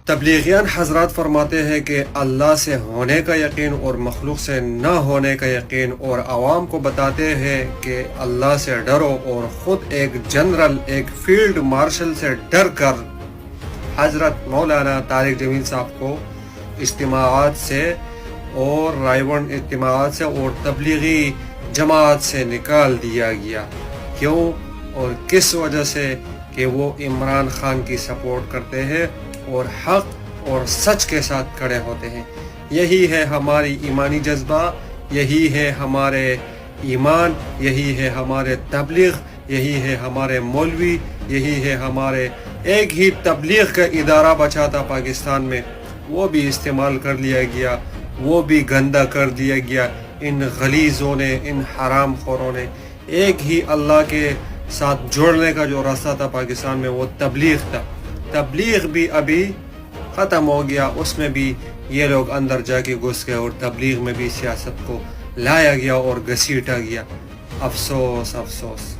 تبلیغیان حضرات فرماتے ہیں کہ اللہ سے ہونے کا یقین اور مخلوق سے نہ ہونے کا یقین، اور عوام کو بتاتے ہیں کہ اللہ سے ڈرو، اور خود ایک جنرل، ایک فیلڈ مارشل سے ڈر کر حضرت مولانا طارق جمیل صاحب کو اجتماعات سے اور رائیونڈ اجتماعات سے اور تبلیغی جماعت سے نکال دیا گیا۔ کیوں اور کس وجہ سے؟ کہ وہ عمران خان کی سپورٹ کرتے ہیں اور حق اور سچ کے ساتھ کھڑے ہوتے ہیں۔ یہی ہے ہماری ایمانی جذبہ، یہی ہے ہمارے ایمان، یہی ہے ہمارے تبلیغ، یہی ہے ہمارے مولوی، یہی ہے ہمارے ایک ہی تبلیغ کا ادارہ بچا تھا پاکستان میں، وہ بھی استعمال کر لیا گیا، وہ بھی گندا کر دیا گیا ان غلیظوں نے، ان حرام خوروں نے۔ ایک ہی اللہ کے ساتھ جوڑنے کا جو راستہ تھا پاکستان میں وہ تبلیغ تھا۔ تبلیغ بھی ابھی ختم ہو گیا، اس میں بھی یہ لوگ اندر جا کے گھس گئے اور تبلیغ میں بھی سیاست کو لایا گیا اور گھسیٹا گیا۔ افسوس افسوس۔